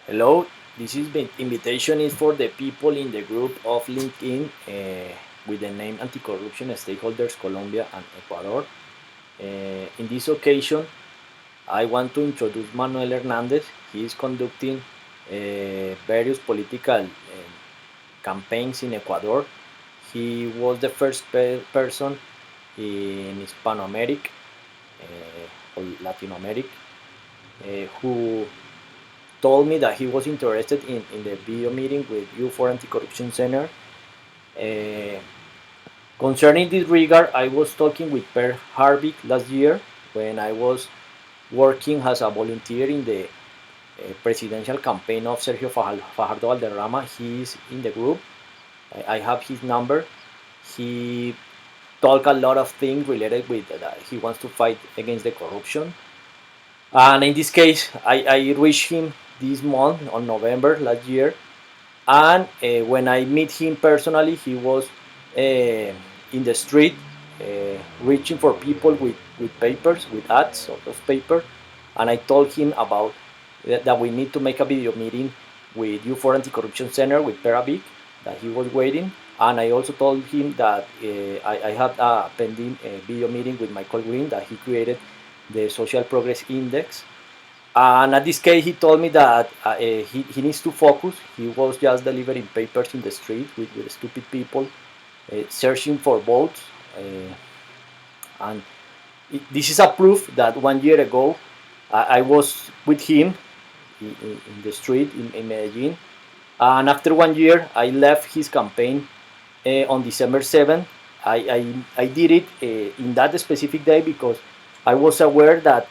Hello, this is the invitation is for the people in the group of LinkedIn with the name Anticorruption Stakeholders Colombia and Ecuador. In this occasion, I want to introduce Manuel Hernandez. He is conducting various political campaigns in Ecuador. He was the first person in Hispanoamerica or Latin America who told me that he was interested in the video meeting with you for Anti-Corruption Center. Uh, Concerning this regard, I was talking with Per Harvik last year when I was working as a volunteer in the presidential campaign of Sergio Fajardo Valderrama. He is in the group. I have his number. He talked a lot of things related with that he wants to fight against the corruption. And in this case, I reached him this month on November last year. And when I meet him personally, he was in the street reaching for people with papers, with ads of paper. And I told him about that we need to make a video meeting with you for Anti-Corruption Center with Peravic, that he was waiting. And I also told him that I had a pending video meeting with Michael Green, that he created the Social Progress Index. And at this case, he told me that he needs to focus. He was just delivering papers in the street with stupid people, searching for votes. And this is a proof that 1 year ago, I was with him in the street in Medellin. And after 1 year, I left his campaign on December 7th. I did it in that specific day because I was aware that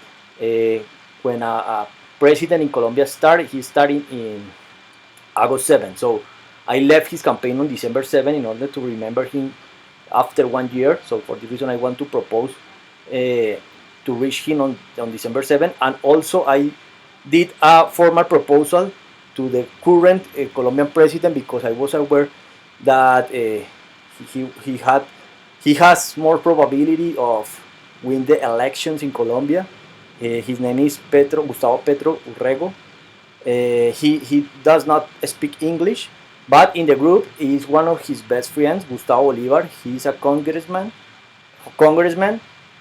when a president in Colombia started, he started in August 7th. So I left his campaign on December 7th in order to remember him after 1 year. So for this reason, I want to propose to reach him on December 7th. And also I did a formal proposal to the current Colombian president because I was aware that he has more probability of win the elections in Colombia. His name is Gustavo Petro Urrego. He does not speak English, but in the group is one of his best friends, Gustavo Bolivar. He's a congressman,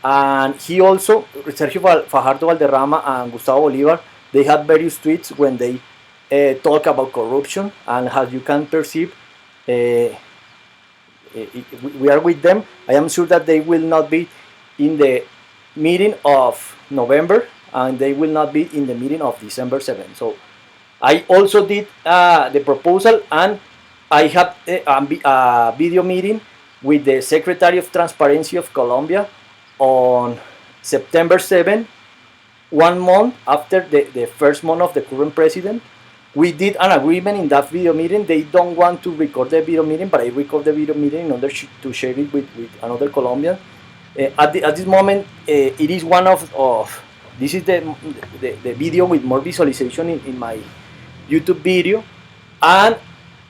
and he also Sergio Fajardo Valderrama and Gustavo Bolivar. They had various tweets when they talk about corruption, and as you can perceive, we are with them. I am sure that they will not be in the meeting of November, and they will not be in the meeting of December 7th. So I also did the proposal, and I have a video meeting with the Secretary of Transparency of Colombia on September 7th, 1 month after the first month of the current president. We did an agreement in that video meeting. They don't want to record the video meeting, but I record the video meeting in order to share it with another Colombian. At this moment, it is one of this is the video with more visualization in my YouTube video. And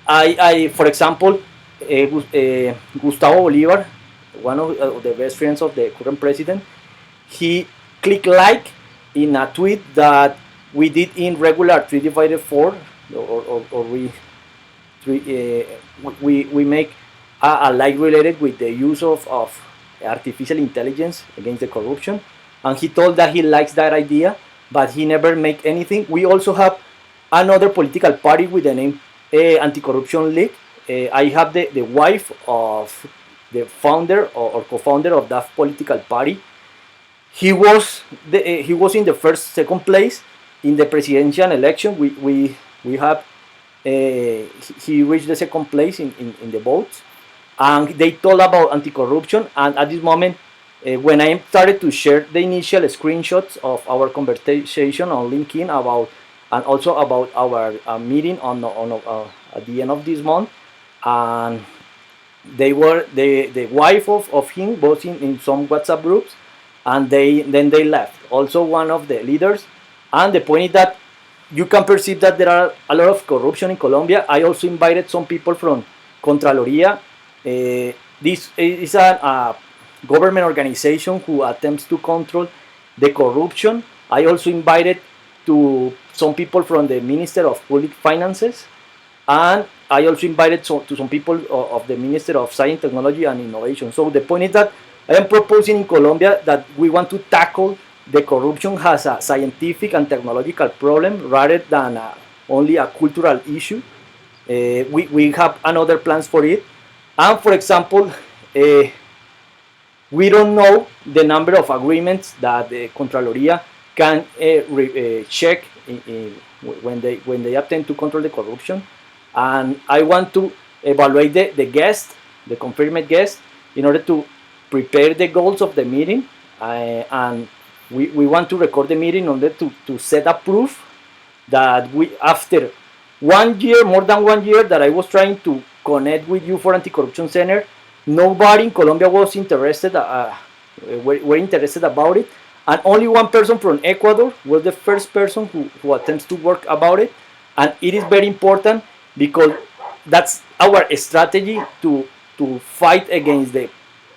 I for example, Gustavo Bolivar, one of the best friends of the current president, he clicked like in a tweet that we did in regular 3 divided 4, or we make a like related with the use of artificial intelligence against the corruption. And he told that he likes that idea, but he never make anything. We also have another political party with the name Anti-Corruption League. I have the wife of the founder or co-founder of that political party. He was in the second place in the presidential election. We have he reached the second place in the votes, and they told about anti-corruption. And at this moment, when I started to share the initial screenshots of our conversation on LinkedIn about, and also about our meeting on at the end of this month, and they were the wife of him was in some WhatsApp groups, and then they left. Also one of the leaders. And the point is that you can perceive that there are a lot of corruption in Colombia. I also invited some people from Contraloría. This is a government organization who attempts to control the corruption. I also invited to some people from the Minister of Public Finances, and I also invited to some people of the Minister of Science, Technology, and Innovation. So the point is that I am proposing in Colombia that we want to tackle the corruption as a scientific and technological problem rather than only a cultural issue. We have another plans for it. And for example, we don't know the number of agreements that the Contraloría can check when they attempt to control the corruption. And I want to evaluate the guest, the confirmed guest, in order to prepare the goals of the meeting. And we want to record the meeting in order to set a proof that we, after 1 year, more than 1 year, that I was trying to connect with you for Anti-Corruption Center, nobody in Colombia was interested, were interested about it, and only one person from Ecuador was the first person who attempts to work about it. And it is very important because that's our strategy to fight against the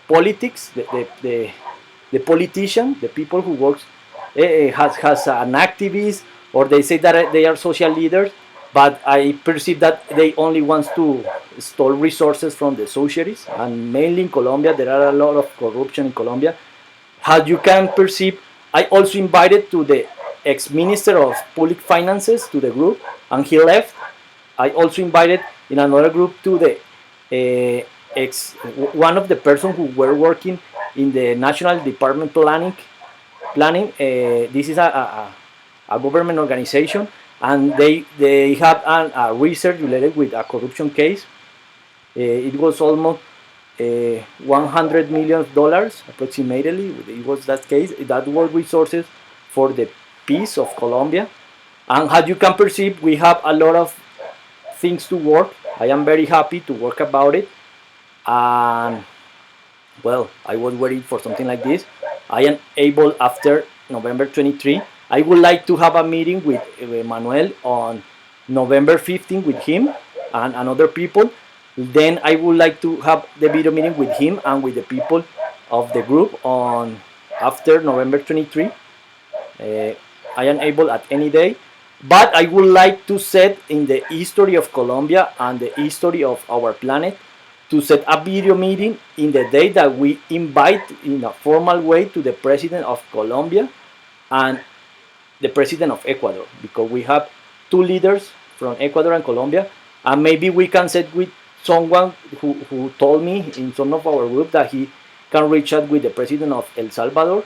politics, the politician, the people who works has an activist, or they say that they are social leaders, but I perceive that they only want to steal resources from the socialists, and mainly in Colombia there are a lot of corruption in Colombia. As you can perceive, I also invited to the ex-minister of public finances to the group, and he left. I also invited in another group to the one of the persons who were working in the National Department Planning. This is a government organization, and they had a research related with a corruption case. It was almost $100 million approximately. It was that case. That was resources for the peace of Colombia. And as you can perceive, we have a lot of things to work. I am very happy to work about it. And well, I was waiting for something like this. I am able, after November 23, I would like to have a meeting with Manuel on November 15 with him and other people. Then I would like to have the video meeting with him and with the people of the group on after November 23. I am able at any day, but I would like to set in the history of Colombia and the history of our planet to set a video meeting in the day that we invite in a formal way to the president of Colombia and the president of Ecuador, because we have two leaders from Ecuador and Colombia, and maybe we can set with someone who told me in some of our group that he can reach out with the president of El Salvador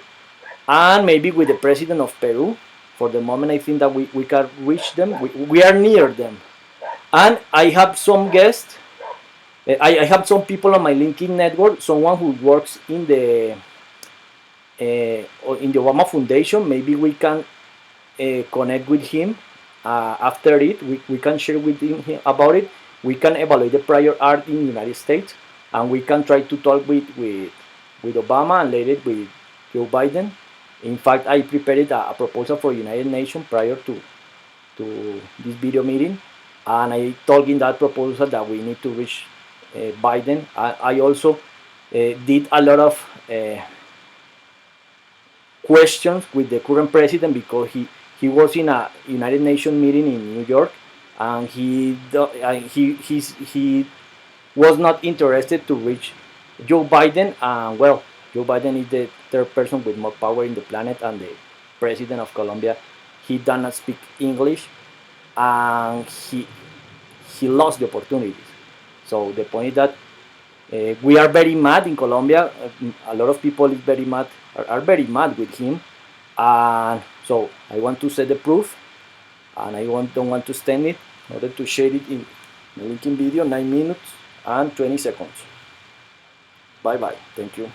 and maybe with the president of Peru. For the moment, I think that we can reach them. We are near them. And I have some guests. I have some people on my LinkedIn network, someone who works in the Obama Foundation. Maybe we can connect with him. After it, we can share with him about it. We can evaluate the prior art in the United States, and we can try to talk with Obama and later with Joe Biden. In fact, I prepared a proposal for United Nations prior to this video meeting, and I told in that proposal that we need to reach Biden. I also did a lot of questions with the current president because he was in a United Nations meeting in New York, and he was not interested to reach Joe Biden. And well, Joe Biden is the third person with more power in the planet, and the president of Colombia, he does not speak English, and he lost the opportunities. So the point is that we are very mad in Colombia. A lot of people is very mad, are very mad with him, and so I want to set the proof, and I don't want to stand it in order to share it in the linking video, 9 minutes and 20 seconds. Bye bye. Thank you.